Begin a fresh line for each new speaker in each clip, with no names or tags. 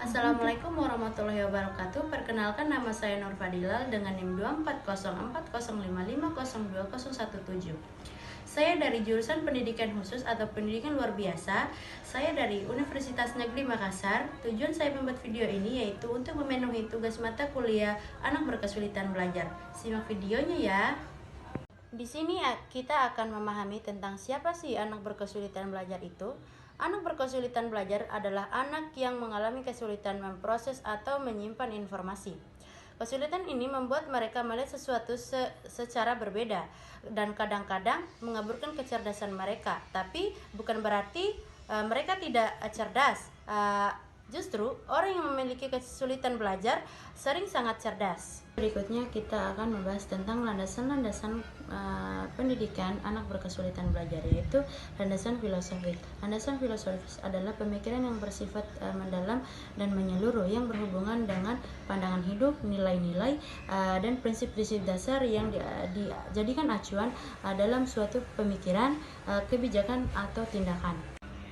Assalamualaikum warahmatullahi wabarakatuh. Perkenalkan, nama saya Nur Fadilal dengan NIM 240405502017. Saya dari jurusan Pendidikan Khusus atau Pendidikan Luar Biasa. Saya dari Universitas Negeri Makassar. Tujuan saya membuat video ini yaitu untuk memenuhi tugas mata kuliah anak berkesulitan belajar. Simak videonya ya. Di sini kita akan memahami tentang siapa sih anak berkesulitan belajar itu. Anak berkesulitan belajar adalah anak yang mengalami kesulitan memproses atau menyimpan informasi. Kesulitan ini membuat mereka melihat sesuatu secara berbeda dan kadang-kadang mengaburkan kecerdasan mereka. Tapi bukan berarti mereka tidak cerdas. Justru orang yang memiliki kesulitan belajar sering sangat cerdas. Berikutnya kita akan membahas tentang landasan-landasan pendidikan anak berkesulitan belajar, yaitu landasan filosofis. Landasan filosofis adalah pemikiran yang bersifat mendalam dan menyeluruh yang berhubungan dengan pandangan hidup, nilai-nilai dan prinsip-prinsip dasar yang dijadikan acuan dalam suatu pemikiran, kebijakan atau tindakan.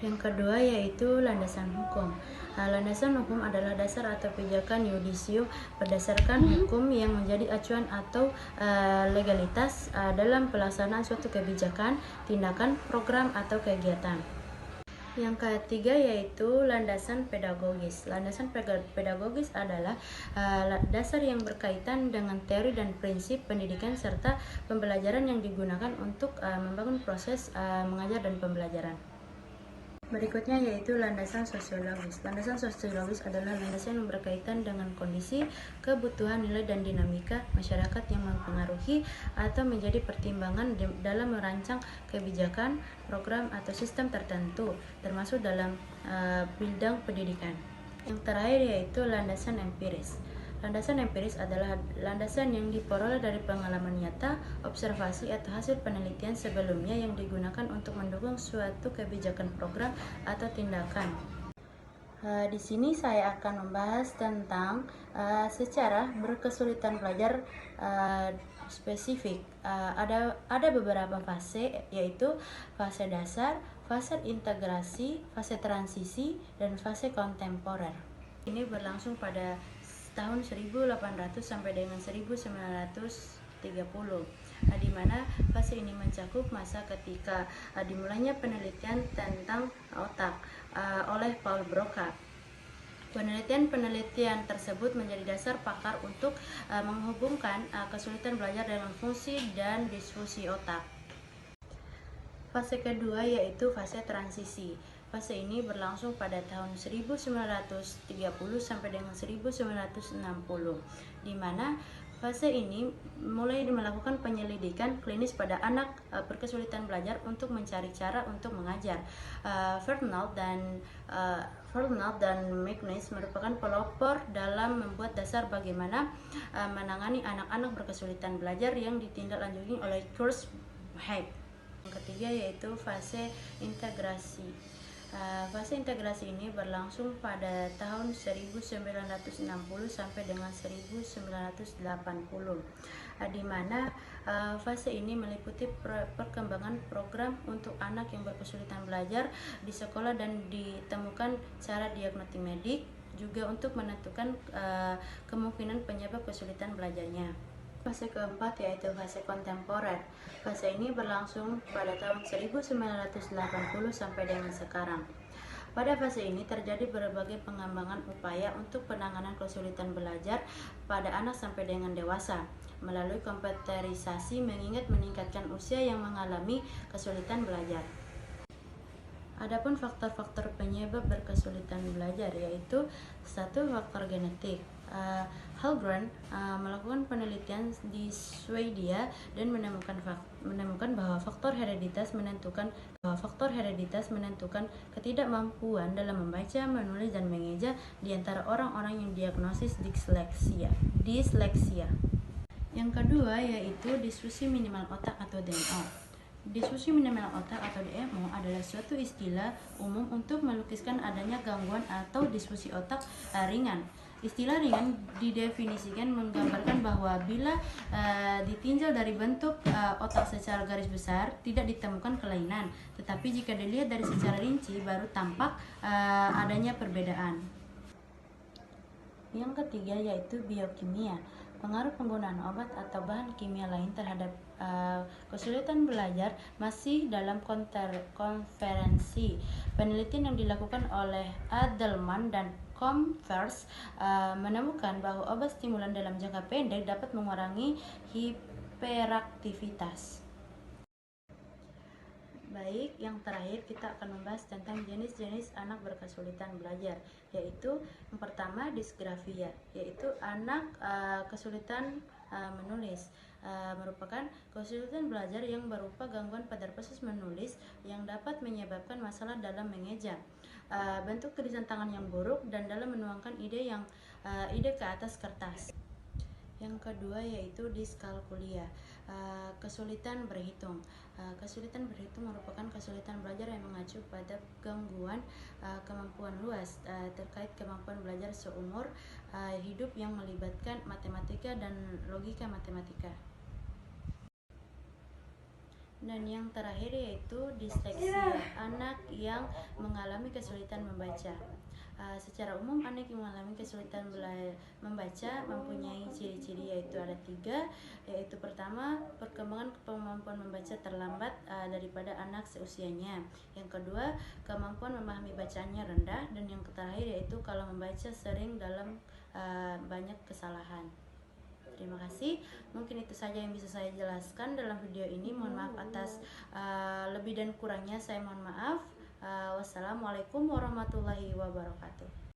Yang kedua yaitu landasan hukum. Landasan hukum adalah dasar atau pijakan yudisium berdasarkan hukum yang menjadi acuan atau legalitas dalam pelaksanaan suatu kebijakan, tindakan, program, atau kegiatan. Yang ketiga yaitu landasan pedagogis. Landasan pedagogis adalah dasar yang berkaitan dengan teori dan prinsip pendidikan serta pembelajaran yang digunakan untuk membangun proses mengajar dan pembelajaran. Berikutnya yaitu landasan sosiologis. Landasan sosiologis adalah landasan yang berkaitan dengan kondisi, kebutuhan, nilai, dan dinamika masyarakat yang mempengaruhi atau menjadi pertimbangan dalam merancang kebijakan, program, atau sistem tertentu, termasuk dalam bidang pendidikan. Yang terakhir yaitu landasan empiris. Landasan empiris adalah landasan yang diperoleh dari pengalaman nyata, observasi, atau hasil penelitian sebelumnya yang digunakan untuk mendukung suatu kebijakan, program, atau tindakan. Di sini saya akan membahas tentang secara berkesulitan belajar spesifik. Ada beberapa fase, yaitu fase dasar, fase integrasi, fase transisi, dan fase kontemporer. Ini berlangsung pada tahun 1800 sampai dengan 1930, di mana fase ini mencakup masa ketika dimulainya penelitian tentang otak oleh Paul Broca. Penelitian tersebut menjadi dasar pakar untuk menghubungkan kesulitan belajar dengan fungsi dan diskusi otak. Fase kedua yaitu fase transisi. Fase ini berlangsung pada tahun 1930 sampai dengan 1960, di mana fase ini mulai melakukan penyelidikan klinis pada anak berkesulitan belajar untuk mencari cara untuk mengajar. Fernald dan Magnus merupakan pelopor dalam membuat dasar bagaimana menangani anak-anak berkesulitan belajar yang ditindaklanjuti oleh Kurt Haig. Yang ketiga yaitu fase integrasi. Fase integrasi ini berlangsung pada tahun 1960 sampai dengan 1980, di mana fase ini meliputi perkembangan program untuk anak yang berkesulitan belajar di sekolah dan ditemukan cara diagnostik medik juga untuk menentukan kemungkinan penyebab kesulitan belajarnya. Fase keempat yaitu fase kontemporer. Fase ini berlangsung pada tahun 1980 sampai dengan sekarang. Pada fase ini terjadi berbagai pengembangan upaya untuk penanganan kesulitan belajar pada anak sampai dengan dewasa melalui komputerisasi mengingat meningkatkan usia yang mengalami kesulitan belajar. Adapun faktor-faktor penyebab berkesulitan belajar yaitu satu, faktor genetik. Hallgren melakukan penelitian di Swedia dan menemukan bahwa faktor hereditas menentukan ketidakmampuan dalam membaca, menulis, dan mengeja di antara orang-orang yang diagnosis disleksia. Yang kedua yaitu diskusi minimal otak atau DMO. Diskusi minimal otak atau DMO adalah suatu istilah umum untuk melukiskan adanya gangguan atau diskusi otak ringan. Istilah ringan didefinisikan menggambarkan bahwa bila ditinjau dari bentuk otak secara garis besar tidak ditemukan kelainan, tetapi jika dilihat dari secara rinci baru tampak adanya perbedaan. Yang ketiga yaitu biokimia. Pengaruh penggunaan obat atau bahan kimia lain terhadap kesulitan belajar masih dalam konferensi. Penelitian yang dilakukan oleh Adelman dan Comfers menemukan bahwa obat stimulan dalam jangka pendek dapat mengurangi hiperaktivitas. Baik, yang terakhir kita akan membahas tentang jenis-jenis anak berkesulitan belajar, yaitu yang pertama disgrafia, yaitu anak kesulitan menulis. Merupakan kesulitan belajar yang berupa gangguan pada proses menulis yang dapat menyebabkan masalah dalam mengeja, bentuk tulisan tangan yang buruk, dan dalam menuangkan ide ke atas kertas. Yang kedua yaitu diskalkulia, kesulitan berhitung. Kesulitan berhitung merupakan kesulitan belajar yang mengacu pada gangguan kemampuan luas terkait kemampuan belajar seumur hidup yang melibatkan matematika dan logika matematika. Dan yang terakhir yaitu disleksia, anak yang mengalami kesulitan membaca. Secara umum anak yang mengalami kesulitan membaca mempunyai ciri-ciri, yaitu ada 3, yaitu pertama, perkembangan kemampuan membaca terlambat daripada anak seusianya. Yang kedua, kemampuan memahami bacaannya rendah, dan yang terakhir yaitu kalau membaca sering dalam banyak kesalahan. Terima kasih. Mungkin itu saja yang bisa saya jelaskan dalam video ini. Mohon maaf atas lebih dan kurangnya, saya mohon maaf. Wassalamualaikum warahmatullahi wabarakatuh.